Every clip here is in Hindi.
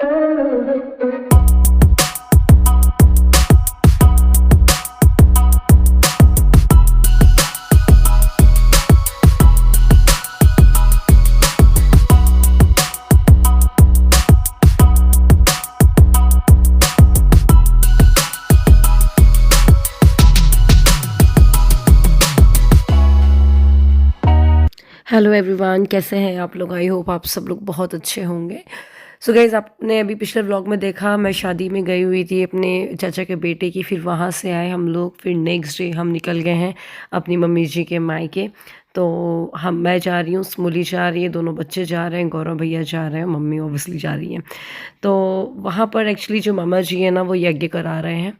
हेलो एवरीवन, कैसे हैं आप लोग। आई होप आप सब लोग बहुत अच्छे होंगे। सो गाइज़, आपने अभी पिछले व्लॉग में देखा मैं शादी में गई हुई थी अपने चाचा के बेटे की। फिर वहाँ से आए हम लोग, फिर नेक्स्ट डे हम निकल गए हैं अपनी मम्मी जी के मायके। तो मैं जा रही हूँ, स्मूली जा रही है, दोनों बच्चे जा रहे हैं, गौरव भैया जा रहे हैं, मम्मी ऑब्वियसली जा रही हैं। तो वहाँ पर एक्चुअली जो मामा जी हैं ना, वो यज्ञ करा रहे हैं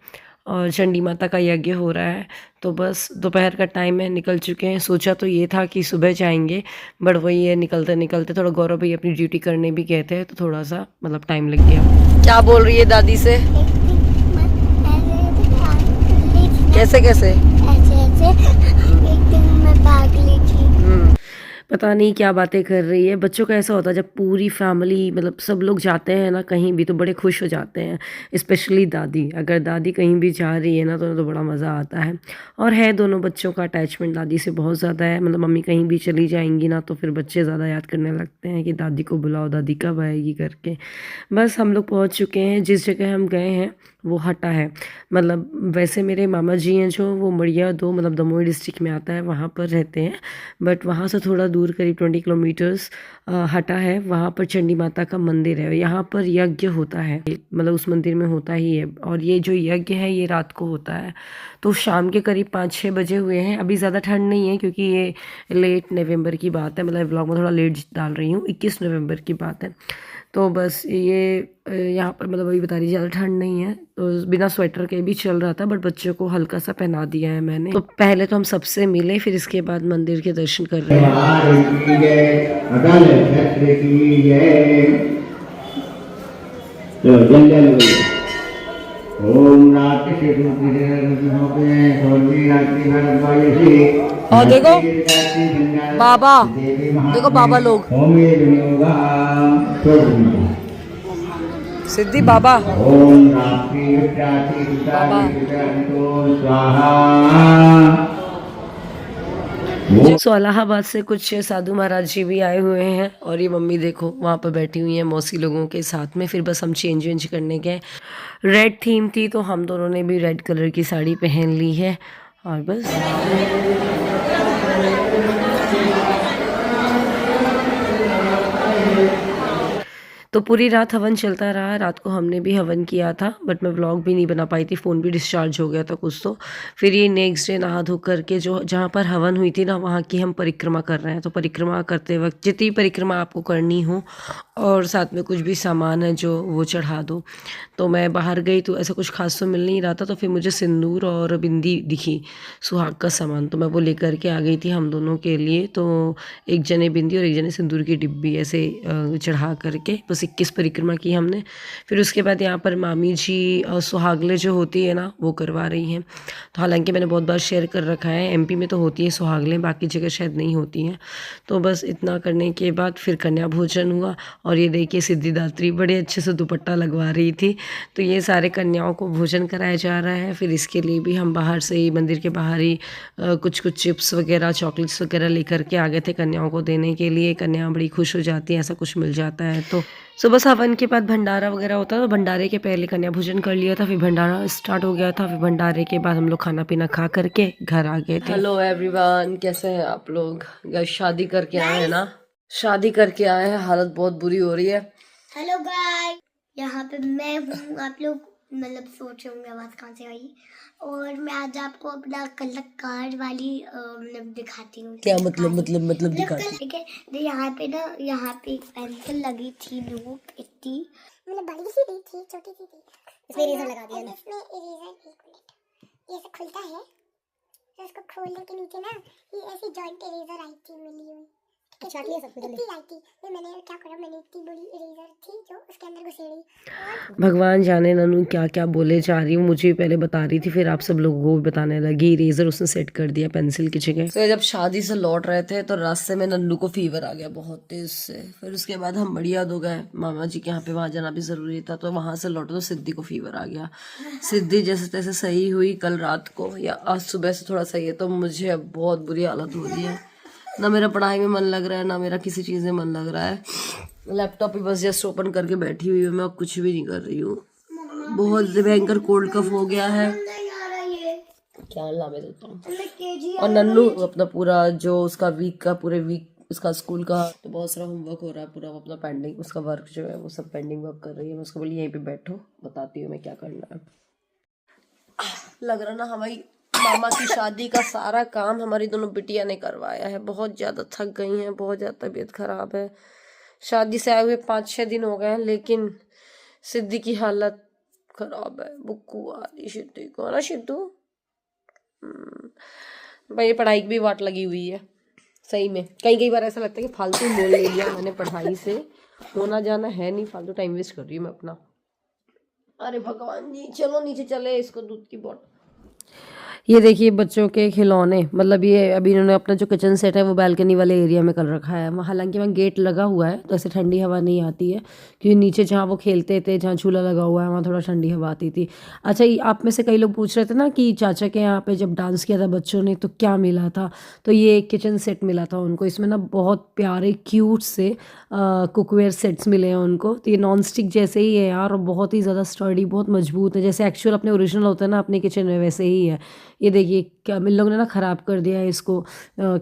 और चंडी माता का यज्ञ हो रहा है। तो बस दोपहर का टाइम है, निकल चुके हैं। सोचा तो ये था कि सुबह जाएंगे, बट वही है, निकलते निकलते थोड़ा गौरव भैया अपनी ड्यूटी करने भी गए थे, तो थोड़ा सा मतलब टाइम लग गया। क्या बोल रही है दादी से? कैसे कैसे? ऐसे ऐसे एक दिन मैं भाग ली थी। पता नहीं क्या बातें कर रही है। बच्चों का ऐसा होता है जब पूरी फैमिली मतलब सब लोग जाते हैं ना कहीं भी, तो बड़े खुश हो जाते हैं। स्पेशली दादी, अगर दादी कहीं भी जा रही है ना तो बड़ा मज़ा आता है। और है, दोनों बच्चों का अटैचमेंट दादी से बहुत ज़्यादा है। मतलब मम्मी कहीं भी चली जाएंगी ना तो फिर बच्चे ज़्यादा याद करने लगते हैं कि दादी को बुलाओ, दादी कब आएगी करके। बस हम लोग पहुंच चुके हैं। जिस जगह हम गए हैं वो हटा है। मतलब वैसे मेरे मामा जी हैं जो, वो मड़िया दो मतलब दमोह डिस्ट्रिक्ट में आता है, वहाँ पर रहते हैं। बट वहाँ से थोड़ा दूर करीब 20 किलोमीटर्स हटा है, वहाँ पर चंडी माता का मंदिर है। यहाँ पर यज्ञ होता है, मतलब उस मंदिर में होता ही है। और ये जो यज्ञ है ये रात को होता है। तो शाम के करीब 5-6 बजे हुए हैं। अभी ज़्यादा ठंड नहीं है क्योंकि ये लेट नवंबर की बात है। मतलब व्लॉग में थोड़ा लेट डाल रही हूँ, 21 नवंबर की बात है। तो बस ये यहाँ पर मतलब अभी बता रही ज़्यादा ठंड नहीं है, तो बिना स्वेटर के भी चल रहा था। बट बच्चों को हल्का सा पहना दिया है मैंने। तो पहले तो हम सबसे मिले, फिर इसके बाद मंदिर के दर्शन कर रहे हैं। और देखो बाबा, देखो बाबा लोग, सिद्धि बाबा, बाबा। सो इलाहाबाद से कुछ साधु महाराज जी भी आए हुए हैं। और ये मम्मी देखो वहाँ पर बैठी हुई है मौसी लोगों के साथ में। फिर बस हम चेंज वेंज करने गए। रेड थीम थी तो हम दोनों ने भी रेड कलर की साड़ी पहन ली है। और बस तो पूरी रात हवन चलता रहा। रात को हमने भी हवन किया था, बट मैं व्लॉग भी नहीं बना पाई थी, फ़ोन भी डिस्चार्ज हो गया था कुछ तो। फिर ये नेक्स्ट डे नहा धो करके जो जहाँ पर हवन हुई थी ना, वहाँ की हम परिक्रमा कर रहे हैं। तो परिक्रमा करते वक्त जितनी परिक्रमा आपको करनी हो और साथ में कुछ भी सामान है जो वो चढ़ा दो। तो मैं बाहर गई तो ऐसा कुछ खास तो मिल नहीं रहा था, तो फिर मुझे सिंदूर और बिंदी दिखी, सुहाग का सामान, तो मैं वो लेकर के आ गई थी हम दोनों के लिए। तो एक जने बिंदी और एक जने सिंदूर की डिब्बी ऐसे चढ़ा करके बस 21 परिक्रमा की हमने। फिर उसके बाद यहाँ पर मामी जी सुहागले जो होती है ना वो करवा रही हैं। तो हालांकि मैंने बहुत बार शेयर कर रखा है, एमपी में तो होती है सुहागले, बाकी जगह शायद नहीं होती हैं। तो बस इतना करने के बाद फिर कन्या भोजन हुआ। और ये देखिए सिद्धिदात्री बड़े अच्छे से दुपट्टा लगवा रही थी। तो ये सारे कन्याओं को भोजन कराया जा रहा है। फिर इसके लिए भी हम बाहर से ही, मंदिर के बाहर ही कुछ कुछ चिप्स वगैरह, चॉकलेट्स वगैरह लेकर के आ गए थे कन्याओं को देने के लिए। कन्या बड़ी खुश हो जाती है ऐसा कुछ मिल जाता है तो। सुबह हवन के बाद भंडारा वगैरह होता है, तो भंडारे के पहले कन्या भोजन कर लिया था, फिर भंडारा स्टार्ट हो गया था। फिर भंडारे के बाद हम लोग खाना पीना खा करके घर आ गए थे। हेलो एवरीवन, कैसे हैं आप लोग। शादी करके आए हैं ना, शादी करके आए हैं, हालत बहुत बुरी हो रही है। हेलो गाइस, यहाँ पे मैं हूँ। आप लोग मतलब सोच रहे होंगे आवाज कहाँ से आई। और मैं आज आपको अपना कलाकार वाली मतलब दिखाती हूँ। क्या मतलब दिखाती? ठीक है, तो यहाँ पे ना, यहाँ पे एक पेंसिल लगी थी, नोट इतनी मतलब बड़ी सी भी थी, छोटी सी थी। इसमें इरेजर लगा दिया ना। इसमें इरेजर एक मिनट, ये ऐसे खुलता है, तो इसको खोलने के नीचे ना ये ऐसी जॉइंट इरेजर आई थी मिली हुई, छाट लिया सब कुछ जल्दी लाई थी। ये मैंने क्या करा, मैंने इतनी बड़ी इरेजर थी जो उसके अंदर घुसेड़ी। भगवान जाने नन्नू क्या क्या बोले जा रही हूँ, मुझे पहले बता रही थी फिर आप सब लोगों को भी बताने लगी। इरेजर उसने सेट कर दिया पेंसिल की जगह। तो जब शादी से लौट रहे थे तो रास्ते में नन्नू को फीवर आ गया बहुत तेज से। फिर उसके बाद हम बढ़िया हो गए मामा जी के यहाँ पे, वहाँ जाना भी जरूरी था। तो वहाँ से लौटे तो सिद्धि को फीवर आ गया। सिद्धि जैसे तैसे सही हुई कल रात को, या आज सुबह से थोड़ा सही है। तो मुझे अब बहुत बुरी हालत हो रही है, ना मेरा पढ़ाई में मन लग रहा है, ना मेरा किसी चीज़ में मन लग रहा है। लैपटॉप ही बस जस्ट ओपन करके बैठी हुई हूँ मैं, अब कुछ भी नहीं कर रही हूँ। बहुत भयंकर कोल्ड कफ हो गया है। क्या ला मैं देता हूँ। और नन्नू अपना पूरा जो उसका वीक का पूरे वीक उसका स्कूल का तो बहुत सारा होमवर्क हो रहा है, पूरा अपना पेंडिंग उसका वर्क जो है वो सब पेंडिंग वर्क कर रही है। मैं उसको बोली यहीं पे बैठो, बताती हूँ मैं क्या करना है। लग रहा ना हमारी मामा की शादी का सारा काम हमारी दोनों बिटिया ने करवाया है। बहुत ज़्यादा थक गई हैं, बहुत ज़्यादा तबीयत खराब है। शादी से आए हुए 5-6 दिन हो गए हैं, लेकिन सिद्धि की हालत खराब है। बुक्कू आ रही सिद्धि को, है ना सिद्धू? मेरी पढ़ाई की भी वाट लगी हुई है सही में। कई बार ऐसा लगता है कि फालतू मोल ले लिया मैंने पढ़ाई से, होना जाना है नहीं, फालतू टाइम वेस्ट कर रही हूँ मैं अपना। अरे भगवान जी, चलो नीचे चले, इसको दूध की बोतल। ये देखिए बच्चों के खिलौने, मतलब ये अभी इन्होंने अपना जो किचन सेट है वो बालकनी वाले एरिया में कर रखा है। हालांकि वहाँ गेट लगा हुआ है तो ऐसे ठंडी हवा नहीं आती है, क्योंकि नीचे जहाँ वो खेलते थे, जहाँ झूला लगा हुआ है, वहाँ थोड़ा ठंडी हवा आती थी। अच्छा, ये आप में से कई लोग पूछ रहे थे ना कि चाचा के यहाँ पे जब डांस किया था बच्चों ने तो क्या मिला था, तो ये एक किचन सेट मिला था उनको। इसमें ना बहुत प्यारे क्यूट से कुकवेयर सेट्स मिले हैं उनको। तो ये नॉन स्टिक जैसे ही है यार, और बहुत ही ज़्यादा स्टर्डी, बहुत मजबूत है, जैसे एक्चुअल अपने ओरिजिनल होता है ना अपने किचन में, वैसे ही है। ये देखिए क्या इन लोगों ने ना ख़राब कर दिया है इसको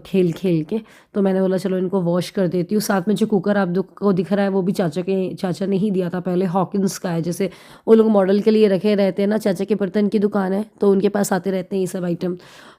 खेल खेल के। तो मैंने बोला चलो इनको वॉश कर देती हूँ। साथ में जो कुकर आप को दिख रहा है वो भी चाचा ने ही दिया था पहले, हॉकिंस का है। जैसे वो लोग मॉडल के लिए रखे रहते हैं ना, चाचा के बर्तन की दुकान है तो उनके पास आते रहते हैं ये सब आइटम,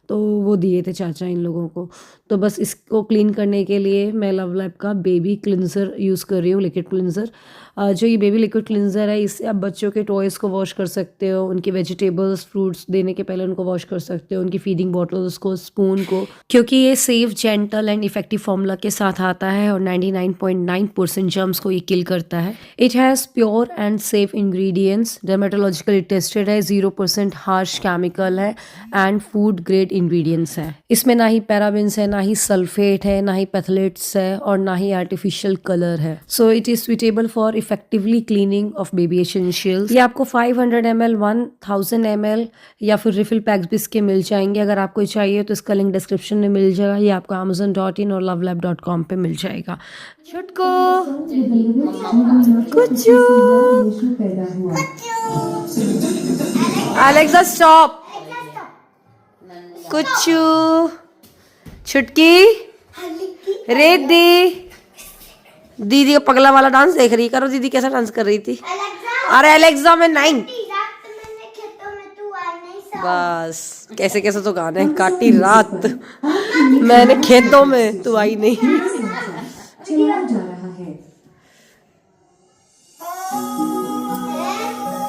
तो वो दिए थे चाचा इन लोगों को। तो बस इसको क्लीन करने के लिए मैं लव लैब का बेबी क्लिनज़र यूज़ कर रही हूँ, लिक्विड क्लिनज़र। जो ये बेबी लिक्विड क्लिनज़र है, इससे आप बच्चों के टॉयज़ को वॉश कर सकते हो, उनके वेजिटेबल्स फ्रूट्स देने के पहले उनको वॉश कर सकते हो, उनकी फीडिंग बॉटल्स को, स्पून को, क्योंकि ये safe, gentle and effective formula के साथ आता है और 99.9% जर्म्स को ये किल करता है। It has pure and safe ingredients, dermatologically tested है, 0% हार्श केमिकल है एंड फूड ग्रेड इंग्रेडिएंट्स है। इसमें ना ही पैराबेन्स है, ना ही सल्फेट है, ना ही पैथलेट्स है और ना ही आर्टिफिशियल कलर है। So it is suitable for effectively cleaning of baby essentials. ये आपको 500 ml, 1000 ml या फिर रिफिल पैक्स भी इसके मिल जाएंगे। अगर आपको चाहिए तो इसका लिंक डिस्क्रिप्शन में मिल जाएगा, ये आपको amazon.in और lovelab.com पे मिल जाएगा। छुटको कुचू, एलेक्सा स्टॉप, कुचू, छुटकी, रेदी, दीदी का पगला वाला डांस देख रही, करो दीदी कैसा डांस कर रही थी। अरे एलेक्सा में नहीं, बस कैसे कैसे तो गाना है, काटी रात मैंने खेतों में, तू आई नहीं।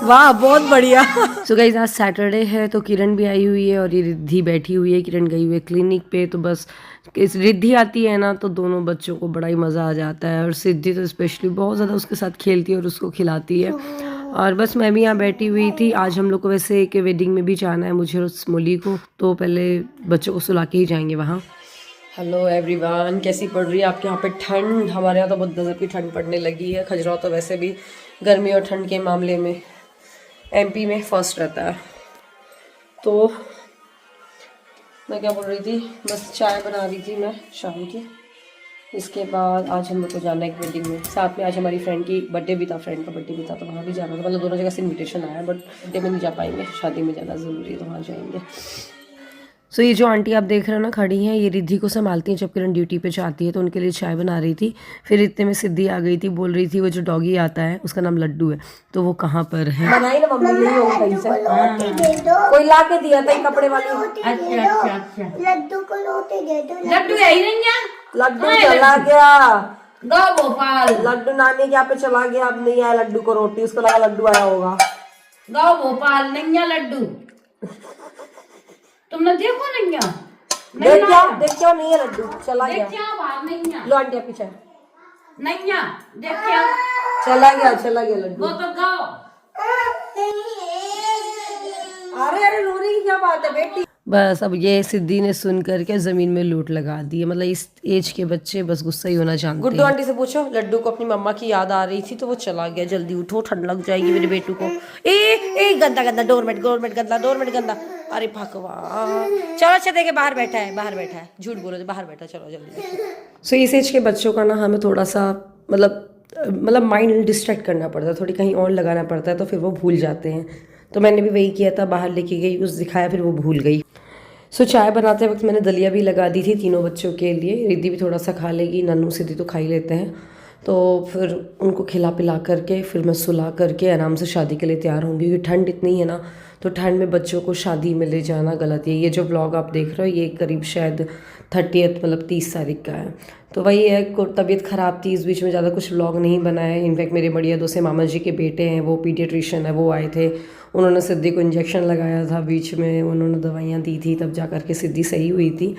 वाह बहुत बढ़िया। सो गाइस आज सैटरडे है तो किरण भी आई हुई है और ये रिद्धि बैठी हुई है। किरण गई हुई है क्लिनिक पे, तो बस इस रिद्धि आती है ना तो दोनों बच्चों को बड़ा ही मज़ा आ जाता है, और सिद्धि तो स्पेशली बहुत ज़्यादा उसके साथ खेलती है और उसको खिलाती है। और बस मैं भी यहाँ बैठी हुई थी। आज हम लोग को वैसे एक वेडिंग में भी जाना है मुझे और स्मोली को, तो पहले बच्चों को सुला के ही जाएंगे वहाँ। हेलो एवरीवन, कैसी पड़ रही है आपके यहाँ पे ठंड? हमारे यहाँ तो बहुत गजब की ठंड पड़ने लगी है। खजुराहो तो वैसे भी गर्मी और ठंड के मामले में एमपी में फर्स्ट रहता है। तो मैं क्या बोल रही थी, बस चाय बना रही थी मैं शाम की। इसके बाद आज हम लोग को जाना है एक वेडिंग में, साथ में आज हमारी फ्रेंड की बर्थडे भी था, फ्रेंड का बर्थडे भी था, तो वहाँ भी जाना था। मतलब दोनों जगह से इन्विटेशन आया, बट बर्थडे में नहीं जा पाएंगे, शादी में जाना ज़रूरी है तो वहाँ जाएंगे। सो ये जो आंटी आप देख रहे हो ना खड़ी हैं, ये रिद्धि को संभालती हैं जब किरण ड्यूटी पे जाती है, तो उनके लिए चाय बना रही थी। फिर इतने में सिद्धि आ गई थी, बोल रही थी वो जो डॉगी आता है उसका नाम लड्डू है, तो वो कहाँ पर है। बनाई ना मम्मी ने होगा कहीं से, कोई ला के दिया था कपड़े वाली। अच्छा लड्डू को लोटे दे दो। लड्डू है ही नहीं है, लड्डू चला गया गाँव भोपाल। लड्डू नानी के यहाँ पे चला गया, अब नहीं आया लड्डू को रोटी, उसको लगा लड्डू आया होगा। गाँव भोपाल नहीं है लड्डू, तुमने देखो नहीं है? देख क्या नहीं है लड्डू, चला देख गया। क्या बाहर नहीं है, लो आंटी आप पीछे, नहीं है, देख क्या, चला गया लड्डू। वो तो गाओ। अरे रोने की क्या बात है बेटी। बस अब ये सिद्धि ने सुन करके जमीन में लूट लगा दी है। मतलब इस एज के बच्चे बस गुस्सा ही होना जानते हैं। गुड्डू आंटी से पूछो, लड्डू को अपनी मम्मा की याद आ रही थी तो वो चला गया। जल्दी उठो, ठंड लग जाएगी मेरे बेटू को। ए गंदा डोरमेट गंदा। अरे भगवान, चलो अच्छा देखे बाहर बैठा है, झूठ बोलो तो बाहर बैठा, चलो जल्दी। सो इस एज के बच्चों का ना हमें थोड़ा सा मतलब माइंड डिस्ट्रैक्ट करना पड़ता है, थोड़ी कहीं और लगाना पड़ता है तो फिर वो भूल जाते हैं। तो मैंने भी वही किया था, बाहर लेके गई, कुछ दिखाया, फिर वो भूल गई। सो चाय बनाते वक्त मैंने दलिया भी लगा दी थी तीनों बच्चों के लिए। रिद्धि भी थोड़ा सा खा लेगी, नन्नू सिद्धि तो खा ही लेते हैं। तो फिर उनको खिला पिला करके फिर मैं सुला करके आराम से शादी के लिए तैयार होंगी, क्योंकि ठंड इतनी है ना, तो ठंड में बच्चों को शादी में ले जाना गलत है। ये जो व्लॉग आप देख रहे हो ये करीब शायद 30 मतलब 30 तारीख का है। तो वही है, तबीयत ख़राब थी, इस बीच में ज़्यादा कुछ व्लॉग नहीं बनाया। इनफैक्ट मेरे बढ़िया दोस्त मामा जी के बेटे हैं, वो पीडियाट्रिशियन है, वो आए थे, उन्होंने सिद्धि को इंजेक्शन लगाया था, बीच में उन्होंने दवाइयाँ दी थी, तब जा कर के सिद्धि सही हुई थी।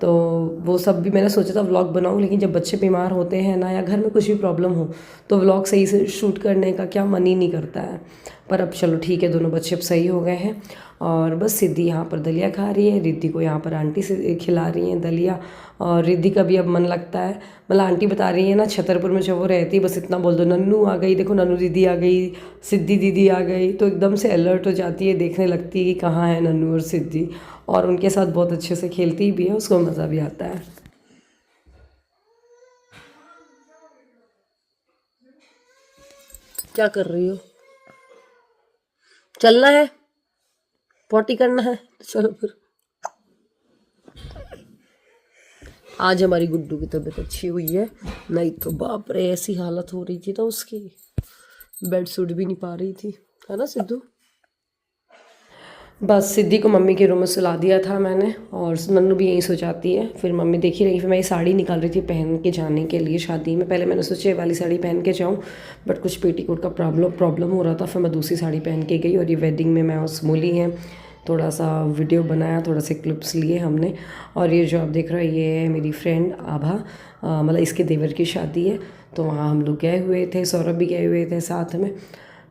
तो वो सब भी मैंने सोचा था व्लॉग बनाऊं, लेकिन जब बच्चे बीमार होते हैं ना, या घर में कुछ भी प्रॉब्लम हो, तो व्लॉग सही से शूट करने का क्या मन ही नहीं करता है। पर अब चलो ठीक है, दोनों बच्चे अब सही हो गए हैं। और बस सिद्धि यहाँ पर दलिया खा रही है, रिद्धि को यहाँ पर आंटी से खिला रही हैं दलिया। और रिद्धि का भी अब मन लगता है, मतलब आंटी बता रही है ना, छतरपुर में जब वो रहती बस इतना बोल दो, नन्नू आ गई, देखो नन्नू दीदी आ गई, सिद्धि दीदी आ गई, तो एकदम से अलर्ट हो जाती है, देखने लगती है कि कहाँ है नन्नू और सिद्धि। और उनके साथ बहुत अच्छे से खेलती भी है, उसको मज़ा भी आता है। क्या कर रही हो? चलना है, पॉटी करना है, तो चलो फिर। आज हमारी गुड्डू की तबीयत अच्छी हुई है, नहीं तो बाप रे ऐसी हालत हो रही थी तो उसकी, बेड सूट भी नहीं पा रही थी, है ना सिद्धू। बस सिद्धि को मम्मी के रूम में सुला दिया था मैंने, और नन्नू भी यहीं सो जाती है। फिर मम्मी देख ही रही, फिर मैं ये साड़ी निकाल रही थी पहन के जाने के लिए शादी में। पहले मैंने सोचा ये वाली साड़ी पहन के जाऊँ, बट कुछ पेटीकोट का प्रॉब्लम हो रहा था, फिर मैं दूसरी साड़ी पहन के गई। और ये वेडिंग में मैं और स्मूली हैं, थोड़ा सा वीडियो बनाया, थोड़ा से क्लिप्स लिए हमने। और ये जो आप देख रहे हो ये है मेरी फ्रेंड आभा, मतलब इसके देवर की शादी है, तो वहाँ हम लोग गए हुए थे, सौरभ भी गए हुए थे साथ में।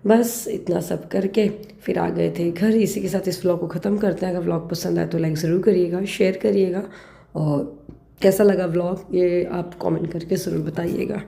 बस इतना सब करके फिर आ गए थे घर। इसी के साथ इस व्लॉग को ख़त्म करते हैं। अगर व्लॉग पसंद आए तो लाइक ज़रूर करिएगा, शेयर करिएगा, और कैसा लगा व्लॉग ये आप कमेंट करके ज़रूर बताइएगा।